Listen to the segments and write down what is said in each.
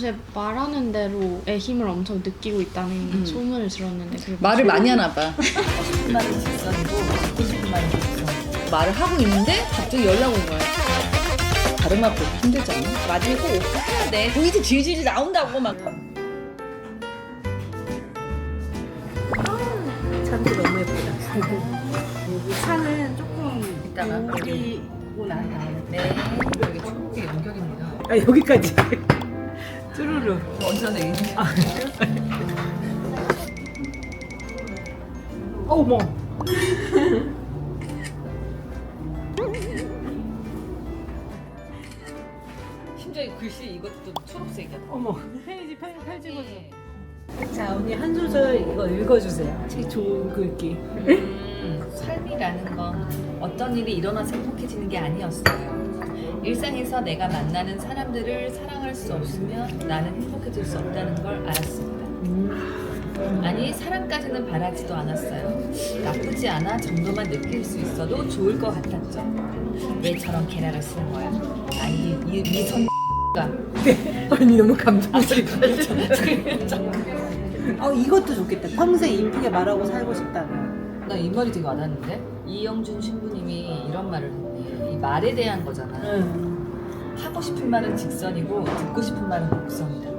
요새 말하는 대로의 힘을 엄청 느끼고 있다는 소문을 들었는데 그게 말을 많이 하나 봐. 10분만은 직선이고 20분만은 직선. 말을 하고 있는데 갑자기 연락 온 거야. 다른 말 보기 힘들지 않아? 마지막에 꼭 해야 돼. 보이지 질질 나온다고 막. 차도 너무 예쁘다. 여기 차는 조금 이따가 옮기고 난 다음에. 네. 여기 충북의 연결입니다. 아 여기까지. 쭈루루. 언제나 얘기. 어머. 심지어 글씨 이것도 초록색이야. 어머. 페이지 펼치고서. 자 언니 한 소절 이거 읽어주세요. 책 좋은 글귀. 삶이라는 건 어떤 일이 일어나서 행복해지는 게 아니었어요. 일상에서 내가 만나는 사람들을 사랑할 수 없으면 나는 행복해질 수 없다는 걸 알았습니다. 아니, 사랑까지는 바라지도 않았어요. 나쁘지 않아 정도만 느낄 수 있어도 좋을 것 같았죠. 왜 저런 계략을 쓰는 거야? 아니, 미선 가 언니 너무 감동스럽다. 이것도 좋겠다. 평생 이쁘게 말하고 살고 싶다는. 나 이 말이 되게 와닿는데? 이영준 신부님이 이런 말을 했네. 이 말에 대한 거잖아. 하고 싶은 말은 직선이고 듣고 싶은 말은 곡선이다.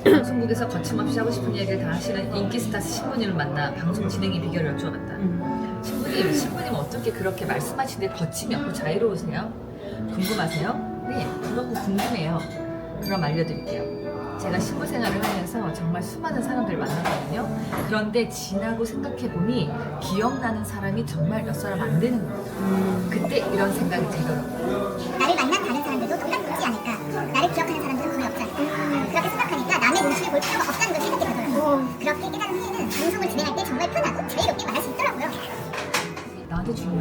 방송국에서 거침없이 하고 싶은 얘기를 다 하시는 인기 스타스 신부님을 만나 방송 진행의 비결을 여쭈어봤다. 신부님 어떻게 그렇게 말씀하시는데 거침이 없고 자유로우세요? 궁금하세요? 네, 그런 거 궁금해요. 그럼 알려드릴게요. 제가 신부 생활을 하면서 정말 수많은 사람들을 만났거든요. 그런데 지나고 생각해보니 기억나는 사람이 정말 몇 사람 안 되는 거예요. 그때 이런 생각이 들더라고요. 나를 만난 다른 사람들도 똑같지 않을까? 나를 기억하는 사람들은 거의 없지 않을까? 그렇게 생각하니까 남의 눈치를 볼 필요가 없다는 걸 생각해 보더라고요. 그렇게 깨달은 후에는 방송을 진행할 때 정말 편하고 자유롭게 말할 수 있더라고요. 나한테 주는 말.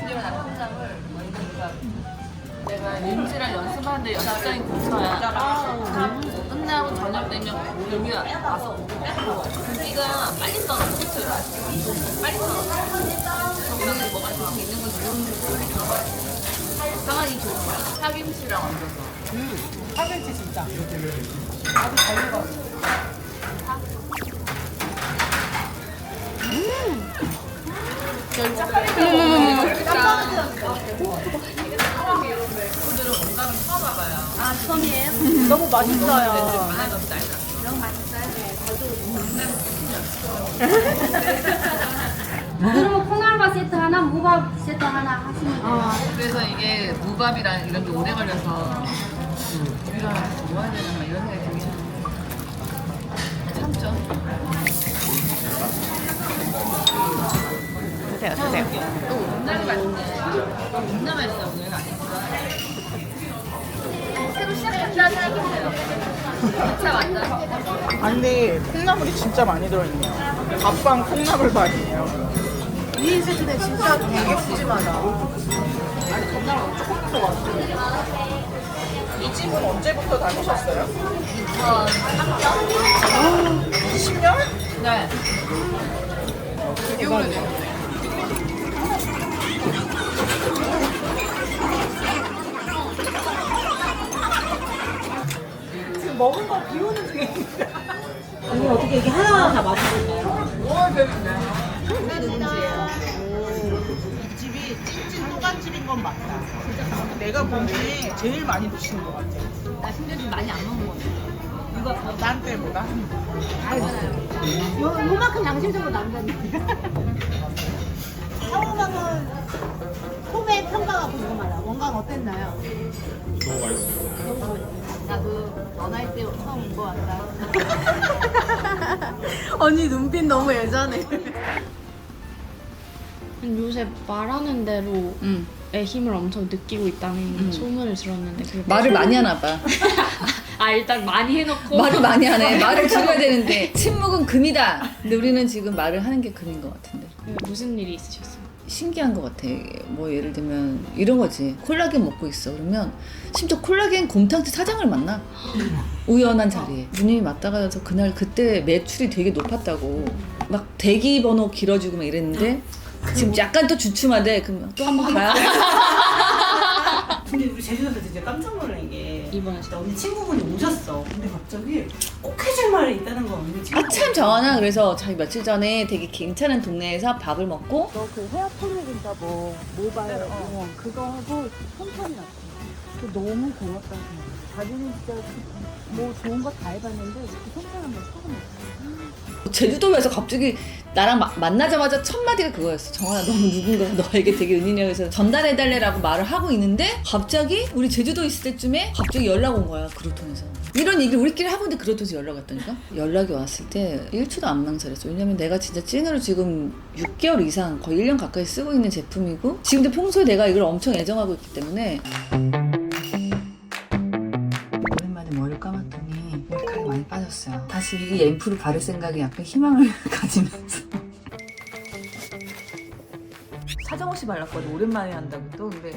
일어난 통장을 내가 윤지랑 연습하는데 연습장이 근처야. 끝나고 저녁 되면 여기 와서 오고 네가 빨리 써놔. 빨리 써놔. 우리는 뭐가 조금 있는 건 모르는 거야. 상황이 좋은 거야. 파김치랑 얹어서. 파김치 진짜. 아, 처음이에요? 너무 맛있어요. 너무 맛있어요. 그러면 콩알밥 세트 하나, 무밥 세트 하나 하시면 돼요. 그래서 이게 무밥이랑 이런 게 오래 걸려서 우리가 뭐 해야 되나 막 이런 생각이 들긴 참죠. 드세요. 또 온나기 맛있네. 온나 맛있어 오늘 아니구나. 새로 시작한다 생각했어요. 진짜 맞다. 아니 근데 콩나물이 진짜 많이 들어있네요. 밥빵 콩나물 밥이에요. 이 세트는 진짜 되게 푸짐하다. 이 집은 언제부터 다니셨어요? 3년? 20년? 네. 되게 오래돼요. 지금 먹은 거 비우는 중입니다. 언니 어떻게 이게 하나하나 다 맛있을까요? 근데 누군지예요. 이 집이 찐찐 호간집인 건 맞다. 내가 본 중에 제일 많이 드시는 것 같아. 나 심지어 좀 많이 안 먹은 거 같아. 이거 딴 때보다. 요만큼 양심적으로 남자니. 상호방은 홈의 평가가 궁금하다. 원강 어땠나요? 나도 연할 때 처음 온 거 같다. 언니 눈빛 너무 예전에. 요새 말하는 대로의 힘을 엄청 느끼고 있다는 소문을 들었는데 그게 말을 많이 하나 봐. 아 일단 많이 해놓고 말을 많이 하네. 말을 줄여야 되는데 침묵은 금이다. 근데 우리는 지금 말을 하는 게 금인 것 같은데. 무슨 일이 있으셨어요? 신기한 것 같아. 뭐 예를 들면 이런 거지. 콜라겐 먹고 있어. 그러면 심지어 콜라겐 곰탕집 사장을 만나. 우연한 자리에. 누님이 맞다가 가서 그날 그때 매출이 되게 높았다고. 막 대기 번호 길어지고 막 이랬는데 지금 약간 또 주춤하대. 그럼 또 한 번 가야? 근데 우리 제주도에서 진짜 깜짝 놀란 게 이번에 진짜 언니 친구분이 오셨어. 근데 갑자기 꼭 해줄 말이 있다는 거 언니 친구. 아 참 정하나. 그래서 자기 며칠 전에 되게 괜찮은 동네에서 밥을 먹고 너 그 헤어 폴릭인가 뭐 모바일 그거 하고 폰판이 났어. 그 너무 고맙다고 생각해. 자기는 진짜 뭐 좋은 거 다 해봤는데 이렇게 폰판 한번 사고 제주도에서 갑자기 나랑 만나자마자 첫 마디가 그거였어. 정한아 너무 누군가가 너에게 되게 은인이어서 전달해달래라고 말을 하고 있는데 갑자기 우리 제주도 있을 때쯤에 갑자기 연락 온 거야. 그로톤에서. 이런 얘기를 우리끼리 하고 있는데 그로톤에서 연락 왔다니까? 연락이 왔을 때 1초도 안 망설였어. 왜냐면 내가 진짜 찐으로 지금 6개월 이상 거의 1년 가까이 쓰고 있는 제품이고 지금도 평소에 내가 이걸 엄청 애정하고 있기 때문에 오랜만에 머리를 감았더니 머리카락이 많이 빠졌어요. 다시 이 앰플을 바를 생각에 약간 희망을 가지면서 사정없이 발랐거든. 오랜만에 한다고 또. 근데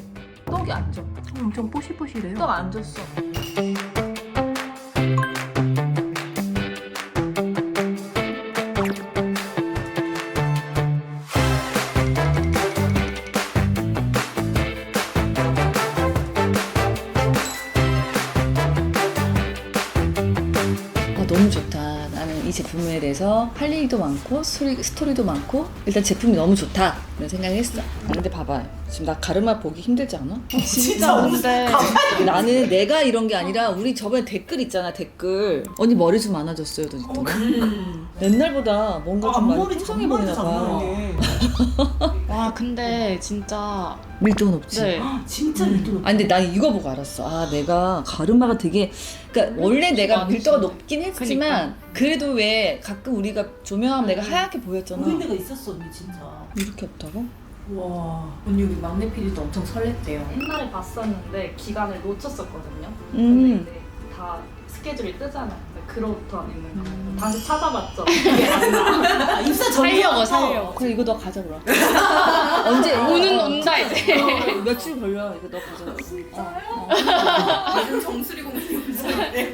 떡이 안 져. 엄청 뽀시뽀시래요. 떡 안 졌어. 너무 좋다. 나는 이 제품에 대해서 할 얘기도 많고 스토리도 많고 일단 제품이 너무 좋다 이런 생각을 했어. 근데 봐봐. 지금 나 가르마 보기 힘들지 않아? 진짜 근데 나는 내가 이런 게 아니라 우리 저번에 댓글 있잖아. 댓글. 언니 머리 좀 많아졌어요. 너 옛날보다 뭔가 좀 많이 앞머리 풍성해 보이나 봐. 장난이네. 와 근데 진짜 밀도가 높지? 네. 진짜 밀도 아 근데 난 이거 보고 알았어. 아 내가 가르마가 되게 그러니까 원래 내가 아니지. 밀도가 높긴 했지만 그래도 왜 가끔 우리가 조명하면 내가 하얗게 보였잖아. 보인 데가 있었어 언니 진짜. 이렇게 없다고? 와. 언니 우리 막내 PD도 엄청 설렜대요. 옛날에 봤었는데 기간을 놓쳤었거든요. 근데 음. 이제 다 스케줄이 뜨잖아요. 근데 그로부터 있는 거 다시 찾아봤죠. 이게 안 나. 아, 입사 전에 살려고. 그래 이거 너 가져 그럼. 언제 오는 온다 이제. 며칠 걸려. 이거 너 가져. 요즘 정수리 공부이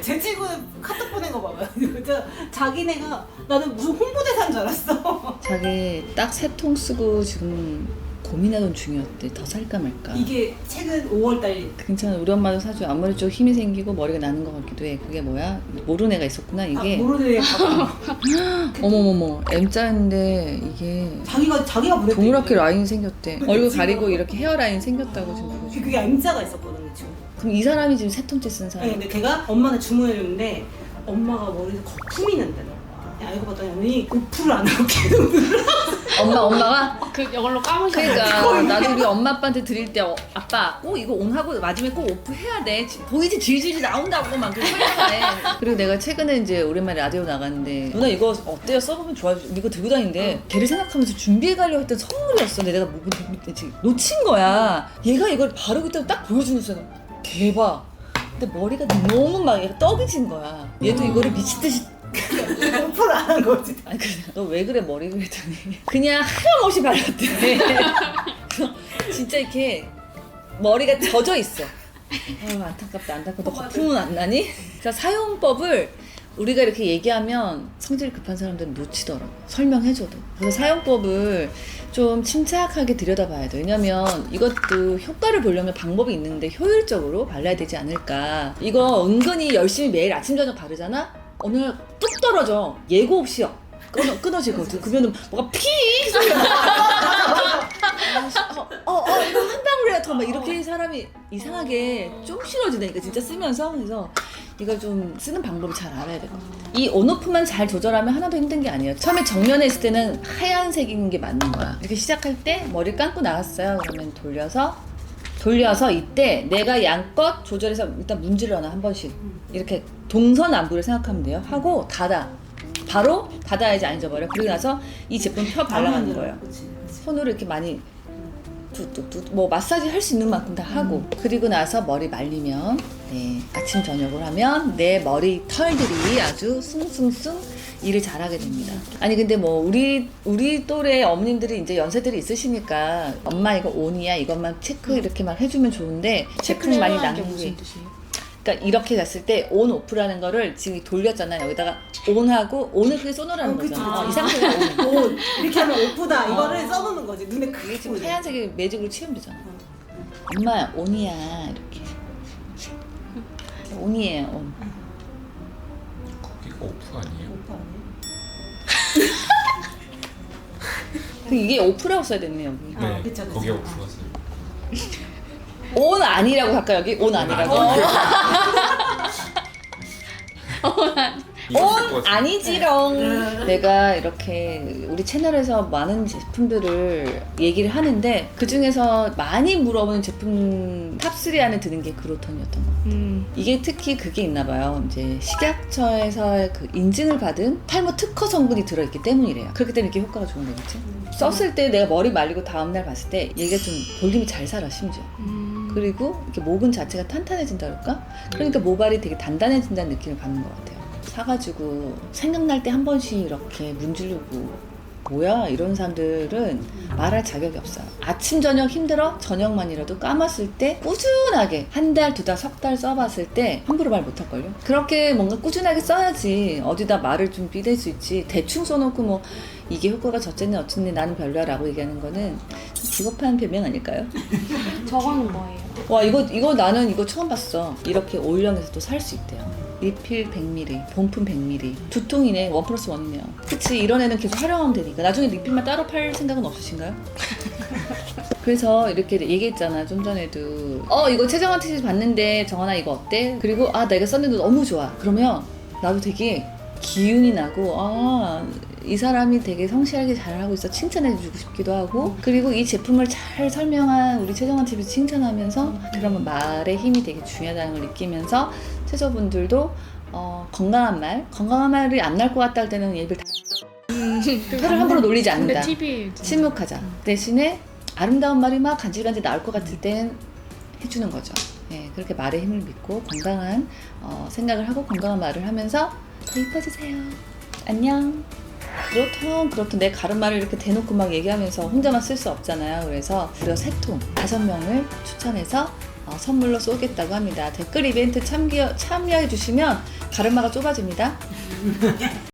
제 친구는 카톡 보낸 거 봐봐요. 진짜 자기네가 나는 무슨 홍보대사인 줄 알았어. 자기 딱 3통 쓰고 지금 고민하던 중이었대. 더 살까 말까. 이게 최근 5월달 괜찮아. 우리 엄마도 사줘. 앞머리 쪽 힘이 생기고 머리가 나는 것 같기도 해. 그게 뭐야? 모르는 애가 있었구나 이게. 모르는 애가 어머머머. M자인데 이게 자기가 보냈대. 동그랗게 라인 생겼대. 얼굴 가리고 이렇게 헤어라인 생겼다고 지금 보고 있어. 그게 M자가 있었거든요 지금. 그럼 이 사람이 지금 3통째 쓴 사람. 아니 근데 걔가 엄마는 주문을 했는데 엄마가 머리에 거품이 난다는 거야. 알고 봤더니 언니 오프를 안 하고 계속 엄마가? 그 이걸로 감으셔야 그러니까 나도 우리 엄마 아빠한테 드릴 때 아빠 꼭 이거 온 하고 마지막에 꼭 오프 해야 돼. 보이지 질질 나온다고 막 그렇게 설명해. 그리고 내가 최근에 이제 오랜만에 라디오 나갔는데 누나 이거 어때요? 써보면 좋아요. 이거 들고 다니는데 걔를 생각하면서 준비해 가려고 했던 선물이었어. 근데 내가 놓친 거야. 얘가 이걸 바르고 있다고 딱 보여주는 순간 대박. 근데 머리가 너무 막 얘가 떡이 진 거야. 얘도 이거를 미친듯이 오프를 안 한 거지. 아니 그래 너 왜 그래 머리 그랬더니 그냥 하염없이 발랐대. 진짜 이렇게 머리가 젖어 있어. 아유 안타깝다. 너 거품은 안 나니? 그러니까 사용법을 우리가 이렇게 얘기하면 성질 급한 사람들은 놓치더라고. 설명해줘도. 그래서 사용법을 좀 침착하게 들여다봐야 돼. 왜냐면 이것도 효과를 보려면 방법이 있는데 효율적으로 발라야 되지 않을까. 이거 은근히 열심히 매일 아침 저녁 바르잖아? 어느 날 뚝 떨어져. 예고 없이 끊어지거든. 그러면 뭐가 피 소리가 나. 이거 한 방울이라도 막 이렇게 사람이 이상하게 좀 싫어지다니까 진짜 쓰면서. 그래서 이걸 좀 쓰는 방법을 잘 알아야 되거든. 이 온오프만 잘 조절하면 하나도 힘든 게 아니에요. 처음에 정면에 있을 때는 하얀색인 게 맞는 거야. 이렇게 시작할 때 머리 감고 나왔어요. 그러면 돌려서 이때 내가 양껏 조절해서 일단 문지르 하나 한 번씩 이렇게 동서남북을 생각하면 돼요. 하고 바로 닫아야지 안 잊어버려. 그리고 나서 이 제품 펴 발라가는 거예요. 손으로 이렇게 많이 뚝뚝뚝 뭐 마사지 할 수 있는 만큼 다 하고 그리고 나서 머리 말리면 아침 저녁을 하면 내 머리 털들이 아주 숭숭숭 일을 잘하게 됩니다. 아니 근데 뭐 우리 또래 어머님들이 이제 연세들이 있으시니까 엄마 이거 온이야 이것만 체크 이렇게만 해주면 좋은데 제품이 많이 체크라는 게 남는 게 무슨 뜻이에요? 그러니까 이렇게 갔을 때 온 오프라는 거를 지금 돌렸잖아요. 여기다가 온하고 온을 그게 써놓으라는 그치, 거죠. 그치. 이 상태가 온. 온 이렇게 하면 오프다. 이거를 써놓는 거지. 눈에 이게 크게 지금 보이네. 하얀색이 매직으로 치우면 되잖아. 엄마 온이야 이렇게. 온이에요 온. 거기가 오프 아니에요? 오프 아니에요? 그 이게 오프라고 써야 됐네 여기. 네, 그쵸, 그쵸. 거기가 오프가 써요. 온 아니라고 할까 여기? 온 아니라고? 온 아니지롱. 내가 이렇게 우리 채널에서 많은 제품들을 얘기를 하는데 그 중에서 많이 물어보는 제품 탑3 안에 드는 게 그로톤이었던 거. 이게 특히 그게 있나 봐요. 이제 식약처에서 그 인증을 받은 탈모 특허 성분이 들어있기 때문이래요. 그렇기 때문에 이렇게 효과가 좋은 거겠지. 썼을 때 내가 머리 말리고 다음날 봤을 때 얘가 좀 볼륨이 잘 살아 심지어. 그리고 이렇게 모근 자체가 탄탄해진다 그럴까? 그러니까 모발이 되게 단단해진다는 느낌을 받는 것 같아요. 사가지고 생각날 때 한 번씩 이렇게 문지르고 뭐야 이런 사람들은 말할 자격이 없어요. 아침 저녁 힘들어? 저녁만이라도 감았을 때 꾸준하게 한 달, 두 달, 석 달 써봤을 때 함부로 말 못할걸요? 그렇게 뭔가 꾸준하게 써야지 어디다 말을 좀 삐댈 수 있지. 대충 써놓고 뭐 이게 효과가 저쨌네 어쨌네 나는 별로야 라고 얘기하는 거는 좀 비겁한 변명 아닐까요? 저거는 뭐예요? 와 이거 나는 이거 처음 봤어. 이렇게 올영에서도 살 수 있대요. 리필 100ml, 본품 100ml. 두 통이네. 1+1이네요. 그치, 이런 애는 계속 활용하면 되니까. 나중에 리필만 따로 팔 생각은 없으신가요? 그래서 이렇게 얘기했잖아, 좀 전에도. 이거 최정환 티셔츠 봤는데 정환아 이거 어때? 그리고 내가 썼는데 너무 좋아. 그러면 나도 되게 기운이 나고 이 사람이 되게 성실하게 잘하고 있어 칭찬해주고 싶기도 하고, 그리고 이 제품을 잘 설명한 우리 최정환 TV도 칭찬하면서 그러면 말의 힘이 되게 중요하다는 걸 느끼면서 최저분들도 건강한 말이 안 날 것 같다 할 때는 얘를 다 혀를 함부로 놀리지 근데 않는다. TV 침묵하자. 대신에 아름다운 말이 막 간질간질 나올 것 같을 땐 해주는 거죠. 네, 그렇게 말의 힘을 믿고 건강한 생각을 하고 건강한 말을 하면서 더 이뻐지세요. 안녕. 그렇던 내 가르마를 이렇게 대놓고 막 얘기하면서 혼자만 쓸 수 없잖아요. 그래서 무려 3통 5명을 추천해서 선물로 쏘겠다고 합니다. 댓글 이벤트 참여해 주시면 가르마가 좁아집니다.